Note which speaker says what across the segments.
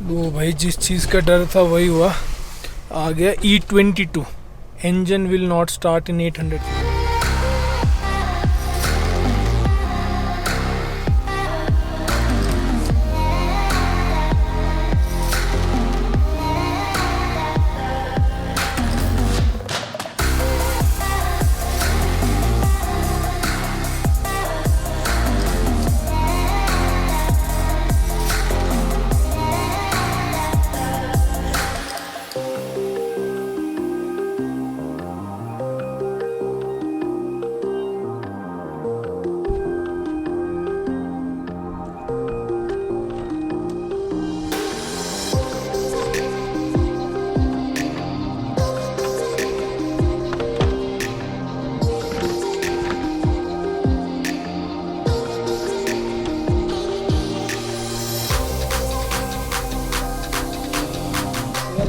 Speaker 1: वो भाई जिस चीज़ का डर था वही हुआ, आ गया E22। engine will not start in 800 feet।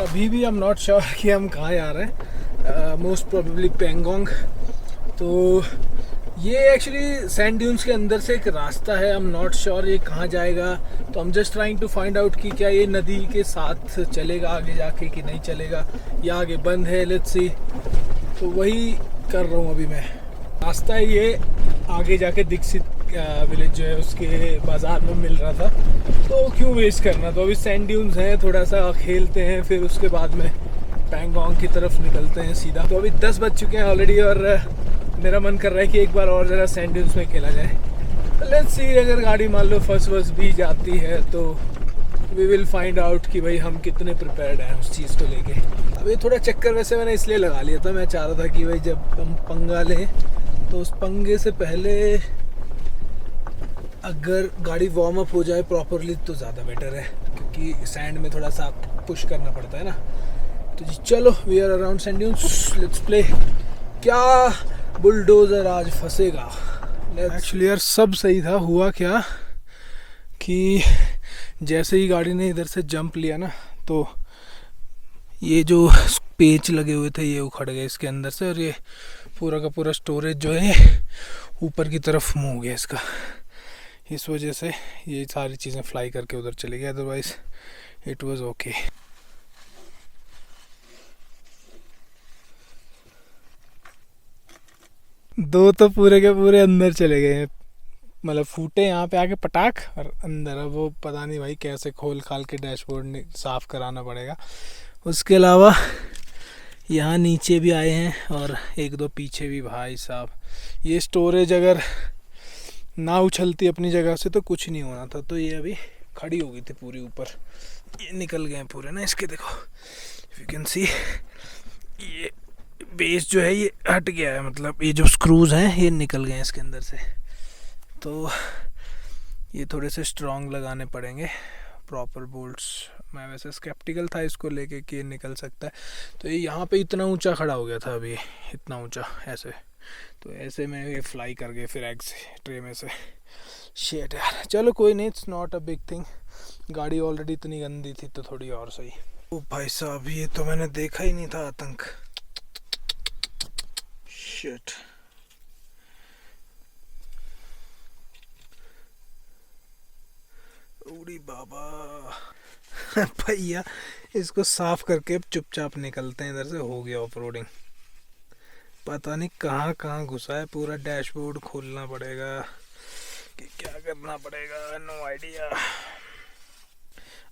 Speaker 1: अभी भी आई एम नॉट श्योर कि हम कहाँ जा रहे हैं। Most probably Pangong. तो ये एक्चुअली सैंड ड्यून्स के अंदर से एक रास्ता है, आई एम नॉट श्योर ये कहाँ जाएगा। तो I am just trying to find out कि क्या ये नदी के साथ चलेगा आगे जाके कि नहीं चलेगा, या आगे बंद है। Let's see. तो वही कर रहा हूँ अभी मैं। रास्ता है ये आगे जाके दीक्षित विलेज जो है उसके बाज़ार में मिल रहा था, तो क्यों वेस्ट करना। तो अभी सैंड ड्यून्स हैं, थोड़ा सा खेलते हैं, फिर उसके बाद में पेंगोंग की तरफ निकलते हैं सीधा। तो अभी 10 बज चुके हैं ऑलरेडी और मेरा मन कर रहा है कि एक बार और ज़रा सैंड ड्यून्स में खेला जाए। लेट्स सी, अगर गाड़ी मान लो फर्स्ट भी जाती है तो वी विल फाइंड आउट कि भाई हम कितने प्रिपेयर्ड हैं उस चीज़ को लेके। अब ये थोड़ा चक्कर वैसे मैंने इसलिए लगा लिया था, मैं चाह रहा था कि भाई जब हम पंगा लें तो उस पंगे से पहले अगर गाड़ी वार्म अप हो जाए प्रॉपरली तो ज़्यादा बेटर है, क्योंकि सैंड में थोड़ा सा पुश करना पड़ता है ना। तो जी चलो, we are around sand dunes, let's play. क्या बुलडोज़र आज फंसेगा। एक्चुअली यार सब सही था। हुआ क्या कि जैसे ही गाड़ी ने इधर से जंप लिया ना, तो ये जो पेच लगे हुए थे ये उखड़ गए इसके अंदर से, और ये पूरा का पूरा स्टोरेज जो है ऊपर की तरफ मुँह हो गया इसका। इस वजह से ये सारी चीज़ें फ्लाई करके उधर चली गई, अदरवाइज इट वाज ओके। दो तो पूरे के पूरे अंदर चले गए हैं, मतलब फूटे यहाँ पे आके पटाख और अंदर। अब वो पता नहीं भाई कैसे खोल खाल के डैशबोर्ड साफ़ कराना पड़ेगा। उसके अलावा यहाँ नीचे भी आए हैं और एक दो पीछे भी। भाई साहब ये स्टोरेज अगर ना उछलती अपनी जगह से तो कुछ नहीं होना था। तो ये अभी खड़ी हो गई थी पूरी ऊपर, ये निकल गए हैं पूरे ना इसके। देखो इफ यू कैन सी, ये बेस जो है ये हट गया है, मतलब ये जो स्क्रूज हैं ये निकल गए हैं इसके अंदर से। तो ये थोड़े से स्ट्रॉन्ग लगाने पड़ेंगे, प्रॉपर बोल्ट्स। मैं वैसे स्केप्टिकल था इसको लेके कि ये निकल सकता है। तो ये यहाँ पे इतना ऊंचा खड़ा हो गया था अभी, इतना ऊंचा ऐसे। तो ऐसे में ये फ्लाई कर गए फिर एग्स ट्रे में से। शेट यार, चलो कोई नहीं, it's not a big thing. गाड़ी ऑलरेडी इतनी गंदी थी तो थोड़ी और सही। ओ भाई साहब, ये तो मैंने देखा ही नहीं था आतंक। शिट। उड़ी बाबा। भैया इसको साफ करके चुपचाप निकलते हैं इधर से। हो गया ऑफ रोडिंग। पता नहीं कहाँ कहाँ घुसा है, पूरा डैशबोर्ड खोलना पड़ेगा कि क्या करना पड़ेगा, नो आइडिया।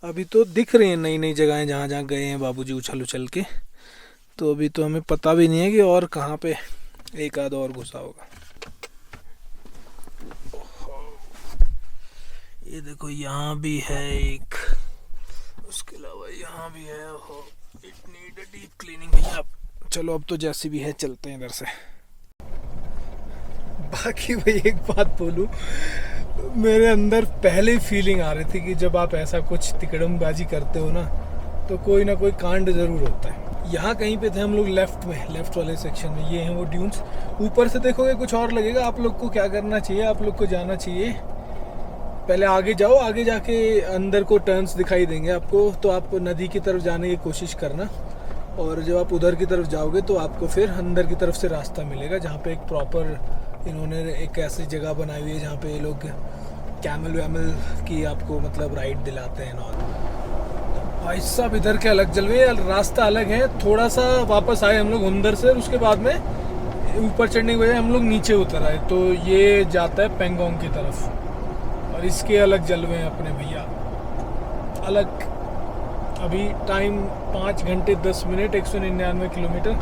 Speaker 1: अभी तो दिख रही हैं नई नई जगहें जहाँ जहाँ गए हैं बाबूजी उछल उछल के। तो अभी तो हमें पता भी नहीं है कि और कहाँ पे एक आध और घुसा होगा। ये देखो यहाँ भी है एक, उसके अलावा यहाँ भी है। It need a deep cleaning भैया। चलो अब तो जैसी भी है चलते हैं इधर से। बाकी भाई एक बात बोलूं, मेरे अंदर पहले ही फीलिंग आ रही थी कि जब आप ऐसा कुछ तिकड़मबाजी करते हो ना तो कोई ना कोई कांड ज़रूर होता है। यहाँ कहीं पे थे हम लोग लेफ्ट में, लेफ्ट वाले सेक्शन में। ये हैं वो ड्यून्स। ऊपर से देखोगे कुछ और लगेगा। आप लोग को क्या करना चाहिए, आप लोग को जाना चाहिए पहले आगे जाओ, आगे जाके अंदर को टर्न्स दिखाई देंगे आपको, तो आप नदी की तरफ जाने की कोशिश करना। और जब आप उधर की तरफ जाओगे तो आपको फिर अंदर की तरफ से रास्ता मिलेगा, जहाँ पे एक प्रॉपर इन्होंने एक ऐसी जगह बनाई हुई है जहाँ पे ये लोग कैमल वैमल की आपको मतलब राइड दिलाते हैं। और भाई साहब इधर के अलग जलवे, रास्ता अलग है थोड़ा सा। वापस आए हम लोग हुंदर से, उसके बाद में ऊपर चढ़ने की वजह हम लोग नीचे उतर आए, तो ये जाता है पेंगोंग की तरफ। और इसके अलग जलवे हैं अपने भैया, अलग। अभी टाइम 5 घंटे 10 मिनट, 199 किलोमीटर।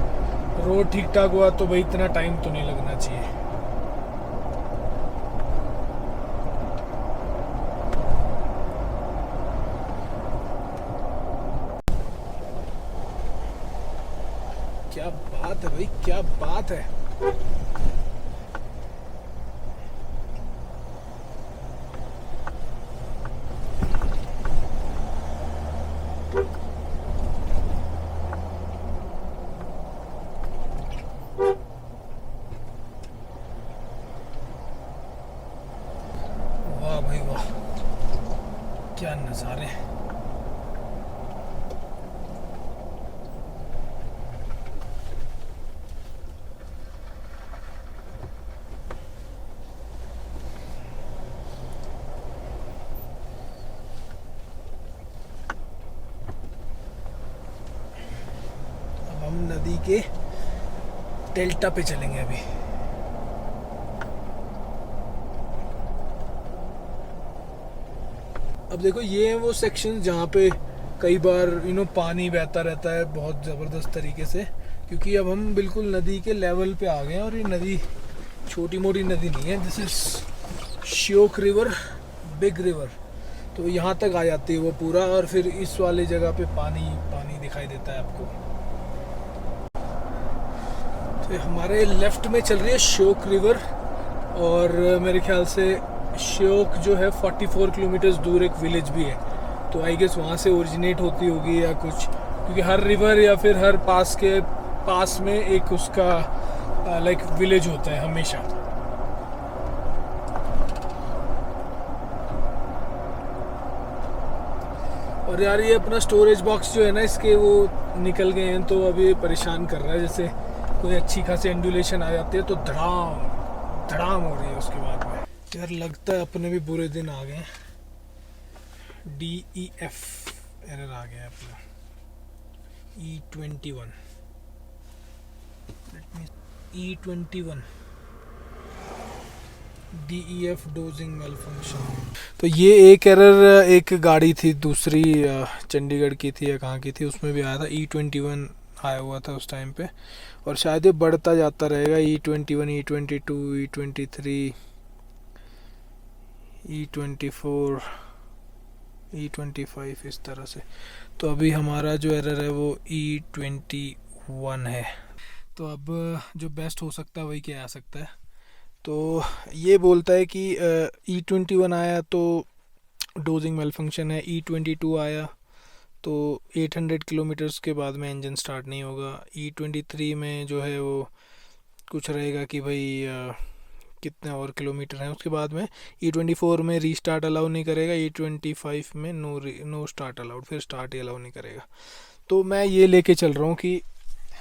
Speaker 1: रोड ठीक ठाक हुआ तो भाई इतना टाइम तो नहीं लगना चाहिए। क्या बात है भाई, क्या बात है। वाह भाई वाह, क्या नज़ारे हैं। हम नदी के डेल्टा पे चलेंगे अभी। अब देखो ये है वो सेक्शन जहाँ पे कई बार पानी बहता रहता है बहुत ज़बरदस्त तरीके से, क्योंकि अब हम बिल्कुल नदी के लेवल पे आ गए हैं। और ये नदी छोटी मोटी नदी नहीं है, this is Shyok river, big river. तो यहाँ तक आ जाती है वो पूरा, और फिर इस वाली जगह पे पानी पानी दिखाई देता है आपको। तो हमारे लेफ्ट में चल रही है श्योक रिवर, और मेरे ख्याल से श्योक जो है 44 किलोमीटर्स दूर एक विलेज भी है, तो आई गेस वहाँ से ओरिजिनेट होती होगी या कुछ, क्योंकि हर रिवर या फिर हर पास के पास में एक उसका लाइक विलेज होता है हमेशा। और यार ये अपना स्टोरेज बॉक्स जो है ना, इसके वो निकल गए हैं, तो अभी परेशान कर रहा है। जैसे कोई अच्छी खासी एंडुलेशन आ जाती है तो धड़ाम धड़ाम हो रही है उसके बाद में। यार लगता है अपने भी बुरे दिन आ गए। DEF एरर आ गया अपना, E21 E21 DEF dosing mail function. तो ये एक एरर एक गाड़ी थी दूसरी, चंडीगढ़ की थी या कहाँ की थी, उसमें भी आया था। E21 आया हुआ था उस टाइम पे, और शायद ये बढ़ता जाता रहेगा। E21 E22 E23 E24 E25 इस तरह से। तो अभी हमारा जो एरर है वो E21 है। तो अब जो बेस्ट हो सकता है वही क्या आ सकता है। तो ये बोलता है कि E21 आया तो डोजिंग मेल फंक्शन है, E22 आया तो 800 किलोमीटर्स के बाद में इंजन स्टार्ट नहीं होगा। E23 में जो है वो कुछ रहेगा कि भाई कितने और किलोमीटर हैं उसके बाद में। E24 में रीस्टार्ट अलाउ नहीं करेगा, E25 में नो स्टार्ट अलाउड, फिर स्टार्ट ही अलाउ नहीं करेगा। तो मैं ये लेके चल रहा हूँ कि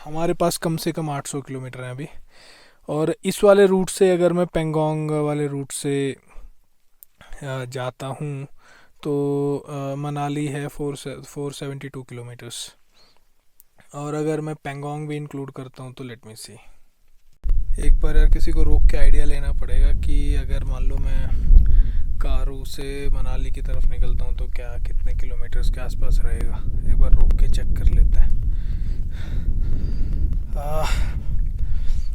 Speaker 1: हमारे पास कम से कम 800 किलोमीटर हैं अभी, और इस वाले रूट से अगर मैं पेंगोंग वाले रूट से जाता हूँ तो मनाली है 472 किलोमीटर्स, और अगर मैं पेंगोंग भी इंक्लूड करता हूँ तो लेट मी सी। एक बार यार किसी को रोक के आइडिया लेना पड़ेगा कि अगर मान लो मैं कारू से मनाली की तरफ निकलता हूँ तो क्या कितने किलोमीटर्स के आसपास रहेगा। एक बार रोक के चेक कर लेते हैं।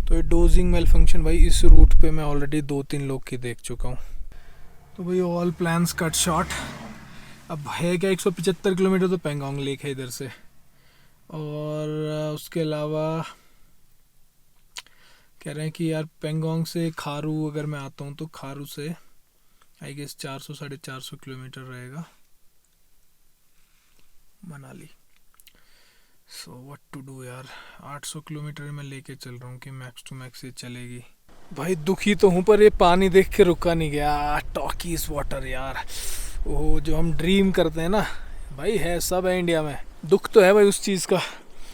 Speaker 1: तो ये डोजिंग मेल फंक्शन भाई इस रूट पे मैं ऑलरेडी 2-3 लोग की देख चुका हूँ। तो भाई ऑल प्लान्स कट शॉर्ट। अब है क्या 175 किलोमीटर तो पेंगोंग लेक है इधर से, और उसके अलावा कह रहे हैं कि यार पेंगोंग से खारू अगर मैं आता हूँ तो खारू से आई गेस 400-450 किलोमीटर रहेगा Manali. So what to do यार, 800 किलोमीटर मैं लेके चल रहा हूँ कि मैक्स टू मैक्स ये चलेगी। भाई दुखी तो हूँ पर ये पानी देख के रुका नहीं गया। टॉकीज वाटर यार, वो जो हम ड्रीम करते हैं ना भाई, है सब है इंडिया में। दुख तो है भाई उस चीज़ का,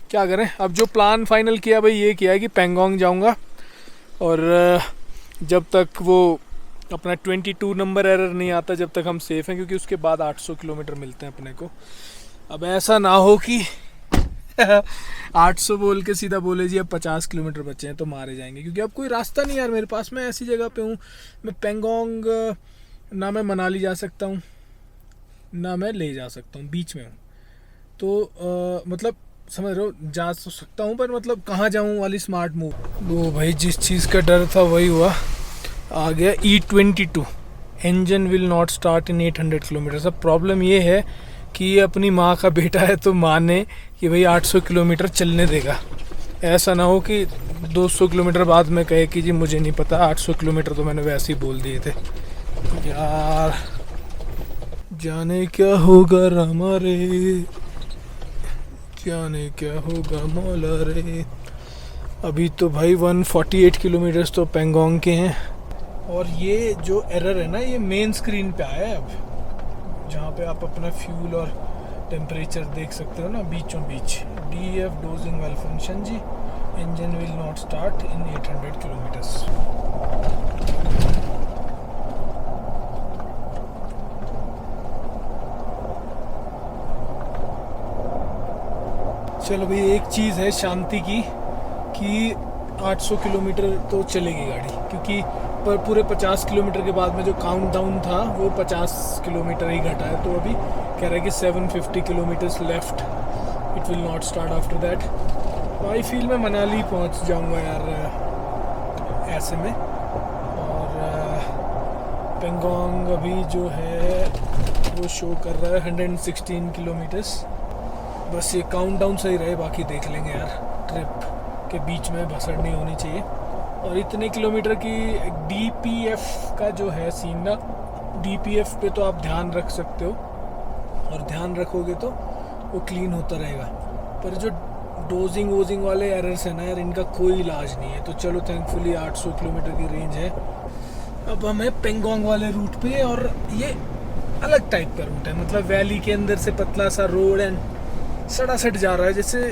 Speaker 1: क्या करें। अब जो प्लान फाइनल किया भाई ये किया है कि पेंगोंग जाऊँगा, और जब तक वो अपना 22 नंबर एरर नहीं आता जब तक हम सेफ़ हैं, क्योंकि उसके बाद 800 किलोमीटर मिलते हैं अपने को। अब ऐसा ना हो कि 800 बोल के सीधा बोले जी अब 50 किलोमीटर बचे हैं तो मारे जाएंगे, क्योंकि अब कोई रास्ता नहीं यार मेरे पास। मैं ऐसी जगह पे हूँ, मैं पेंगोंग ना मैं मनाली जा सकता हूँ ना मैं ले जा सकता हूँ, बीच में हूँ। तो मतलब समझ रहे हो, जा तो सकता हूँ पर मतलब कहाँ जाऊँ वाली स्मार्ट मूव। वो भाई जिस चीज़ का डर था वही हुआ, आ गया E22 engine will not start in 800 kilometre. अब प्रॉब्लम ये है कि अपनी माँ का बेटा है तो माने कि भाई 800 किलोमीटर चलने देगा। ऐसा ना हो कि 200 किलोमीटर बाद में कहे कि जी मुझे नहीं पता, 800 किलोमीटर तो मैंने वैसे ही बोल दिए थे। यार जाने क्या होगा रामा रे, जाने क्या होगा मौला रे। अभी तो भाई 148 किलोमीटर्स तो पेंगोंग के हैं। और ये जो एरर है ना, ये मेन स्क्रीन पे आया है अब, जहाँ पे आप अपना फ्यूल और टेम्परेचर देख सकते हो ना बीचों बीच। DEF डोजिंग वेल फंक्शन जी, engine will not start in 800 kilometres. चलो भाई, एक चीज़ है शांति की कि 800 किलोमीटर तो चलेगी गाड़ी, क्योंकि पर पूरे 50 किलोमीटर के बाद में जो काउंट डाउन था वो 50 किलोमीटर ही घटा है। तो अभी कह रहा है कि 750 kilometres left, it will not start after that. तो आई फील मैं मनाली पहुंच जाऊंगा यार ऐसे में। और पेंगोंग अभी जो है वो शो कर रहा है 116 किलोमीटर्स। बस ये काउंट डाउन सही रहे, बाकी देख लेंगे यार। ट्रिप के बीच में भसड़ नहीं होनी चाहिए। और इतने किलोमीटर की DPF का जो है सीन ना, DPF पे तो आप ध्यान रख सकते हो और ध्यान रखोगे तो वो क्लीन होता रहेगा। पर जो डोजिंग वोजिंग वाले एरर्स हैं ना यार, इनका कोई इलाज नहीं है। तो चलो थैंकफुली 800 किलोमीटर की रेंज है। अब हम हैं पेंगोंग वाले रूट पे, और ये अलग टाइप का रूट है, मतलब वैली के अंदर से पतला सा रोड एंड सड़ा सट जा रहा है। जैसे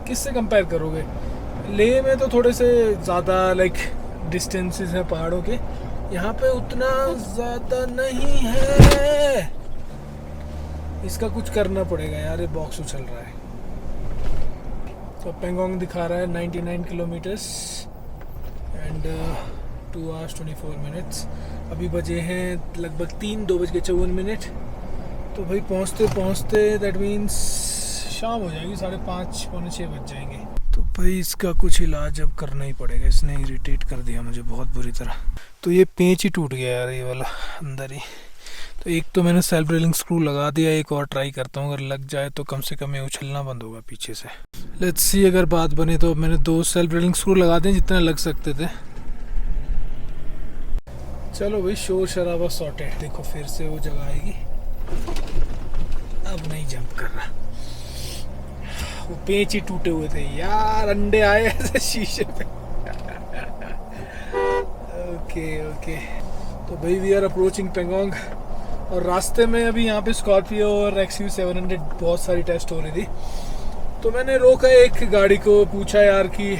Speaker 1: किससे कंपेयर करोगे, लेह में तो थोड़े से ज़्यादा लाइक डिस्टेंसेस हैं पहाड़ों के, यहाँ पे उतना ज़्यादा नहीं है। इसका कुछ करना पड़ेगा यार, ये बॉक्स उछल रहा है। तो पेंगोंग दिखा रहा है 99 किलोमीटर्स एंड 2 hours 24 minutes। अभी बजे हैं लगभग 2:54। तो भाई पहुँचते पहुँचते दैट मीन्स शाम हो जाएगी, 5:30 पौने 6 बज जाएंगे। तो भाई इसका कुछ इलाज अब करना ही पड़ेगा, इसने इरिटेट कर दिया मुझे बहुत बुरी तरह। तो ये पेंच ही टूट गया यार, ये वाला अंदर ही। तो एक तो मैंने सेल्फ ड्रिलिंग स्क्रू लगा दिया, एक और ट्राई करता हूँ, अगर लग जाए तो कम से कम ये उछलना बंद होगा पीछे से। लेट्स सी अगर बात बने तो। मैंने 2 सेल्फ ड्रिलिंग स्क्रू लगा दिए जितना लग सकते थे। चलो भाई, शोर शराबा सॉर्टेड। देखो फिर से वो जगह आएगी, अब नहीं जंप कर रहा। वो पेंच ही टूटे हुए थे यार, अंडे आए ऐसे शीशे पे। ओके। तो भाई वी आर अप्रोचिंग पेंगोंग, और रास्ते में अभी यहाँ पे स्कॉर्पियो और XUV700 बहुत सारी टेस्ट हो रही थी। तो मैंने रोका एक गाड़ी को, पूछा यार कि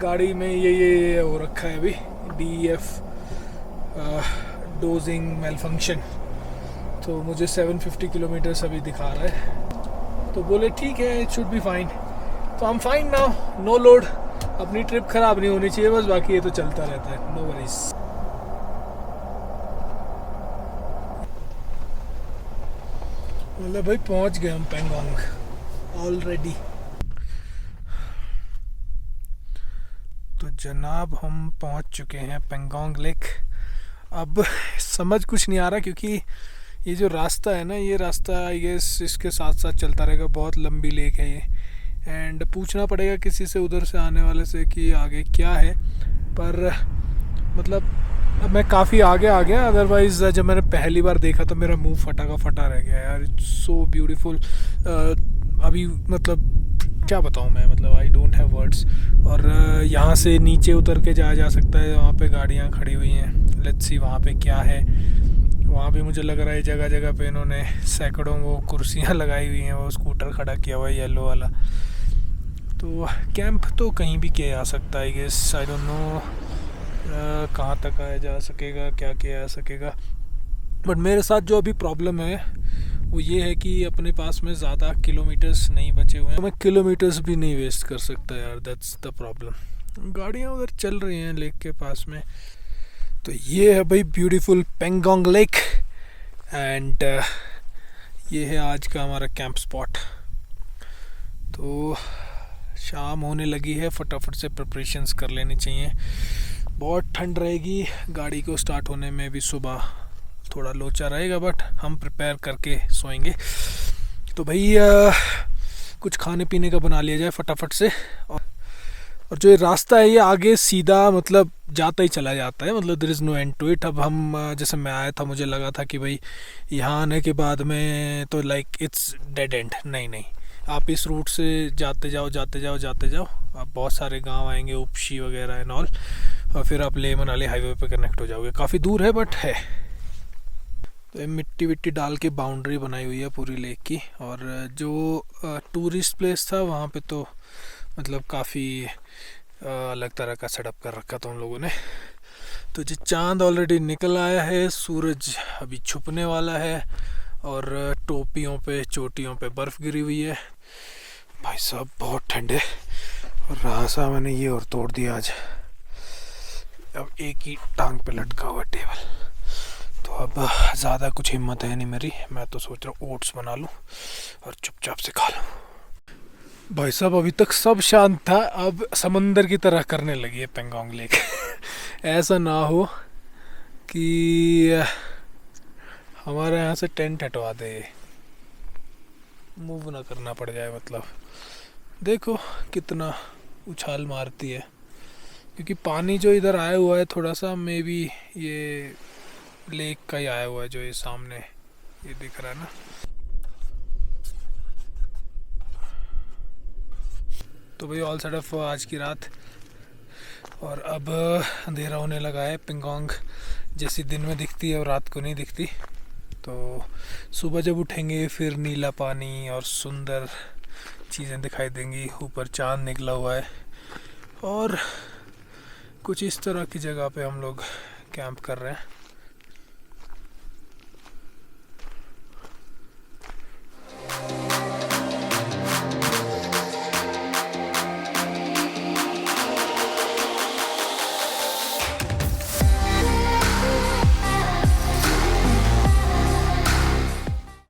Speaker 1: गाड़ी में ये हो रखा है अभी DEF डोजिंग मेल फंक्शन। तो मुझे 750 किलोमीटर्स अभी दिखा रहा है। तो बोले ठीक है, इट शुड बी फाइन। तो I am fine now, no load. अपनी ट्रिप ख़राब नहीं होनी चाहिए बस, बाकी ये तो चलता रहता है, नो वरीज। मतलब भाई पहुंच गए हम पेंगोंग ऑलरेडी। तो जनाब हम पहुंच चुके हैं पेंगोंग लेक। अब समझ कुछ नहीं आ रहा, क्योंकि ये जो रास्ता है ना, ये रास्ता आई गेस इसके साथ साथ चलता रहेगा। बहुत लंबी लेक है ये, एंड पूछना पड़ेगा किसी से उधर से आने वाले से कि आगे क्या है। पर मतलब अब मैं काफ़ी आगे आ गया, अदरवाइज़ जब मैंने पहली बार देखा तो मेरा मुंह फटा का फटा रह गया यार। It's so beautiful. अभी मतलब क्या बताऊँ मैं, मतलब आई डोंट हैव वर्ड्स। और यहाँ से नीचे उतर के जाया जा सकता है, वहाँ पे गाड़ियाँ खड़ी हुई हैं। लेट्स सी वहाँ पे क्या है। वहाँ भी मुझे लग रहा है जगह जगह पे इन्होंने सैकड़ों वो कुर्सियाँ लगाई हुई हैं, वो स्कूटर खड़ा किया हुआ है येलो वाला। तो कैंप तो कहीं भी किया जा सकता है, I guess. I don't know कहाँ तक आया जा सकेगा, क्या किया जा सकेगा। बट मेरे साथ जो अभी प्रॉब्लम है वो ये है कि अपने पास में ज़्यादा किलोमीटर्स नहीं बचे हुए हैं, तो मैं किलोमीटर्स भी नहीं वेस्ट कर सकता यार, दैट्स द प्रॉब्लम। गाड़ियाँ उधर चल रही हैं लेक के पास में। तो ये है भाई ब्यूटीफुल पेंगोंग लेक, एंड ये है आज का हमारा कैंप स्पॉट। तो शाम होने लगी है, फटाफट से प्रिपरेशंस कर लेनी चाहिए। बहुत ठंड रहेगी, गाड़ी को स्टार्ट होने में भी सुबह थोड़ा लोचा रहेगा, बट हम प्रिपेयर करके सोएंगे। तो भाई कुछ खाने पीने का बना लिया जाए फटाफट से। और जो ये रास्ता है ये आगे सीधा मतलब जाता ही चला जाता है, मतलब there is no end to it. अब हम जैसे मैं आया था मुझे लगा था कि भाई यहाँ आने के बाद में तो लाइक इट्स डेड एंड, नहीं, आप इस रूट से जाते जाओ। अब बहुत सारे गांव आएंगे, उपशी वगैरह एंड ऑल, और फिर आप लेह मनाली हाईवे पे कनेक्ट हो जाओगे। काफ़ी दूर है बट है। तो मिट्टी विट्टी डाल के बाउंड्री बनाई हुई है पूरी लेक की। और जो टूरिस्ट प्लेस था वहाँ पे तो मतलब काफ़ी अलग तरह का सेटअप कर रखा था उन लोगों ने। तो जी चांद ऑलरेडी निकल आया है, सूरज अभी छुपने वाला है, और टोपियों पे चोटियों पे बर्फ़ गिरी हुई है। भाई साहब बहुत ठंड है, और रासा मैंने ये और तोड़ दिया आज। अब एक ही टांग पे लटका हुआ टेबल, तो अब ज़्यादा कुछ हिम्मत है नहीं मेरी। मैं तो सोच रहा हूँ ओट्स बना लूँ और चुपचाप से खा लूँ। भाई साहब अभी तक सब शांत था, अब समंदर की तरह करने लगी है पेंगोंग लेक। ऐसा ना हो कि हमारे यहाँ से टेंट हटवा दे, मूव ना करना पड़ जाए। मतलब देखो कितना उछाल मारती है, क्योंकि पानी जो इधर आया हुआ है थोड़ा सा मे बी ये लेक का ही आया हुआ है, जो ये सामने ये दिख रहा है ना। तो भाई ऑल सेट अप आज की रात, और अब अंधेरा होने लगा है। पेंगोंग जैसी दिन में दिखती है और रात को नहीं दिखती। तो सुबह जब उठेंगे फिर नीला पानी और सुंदर चीज़ें दिखाई देंगी। ऊपर चांद निकला हुआ है, और कुछ इस तरह की जगह पे हम लोग कैंप कर रहे हैं।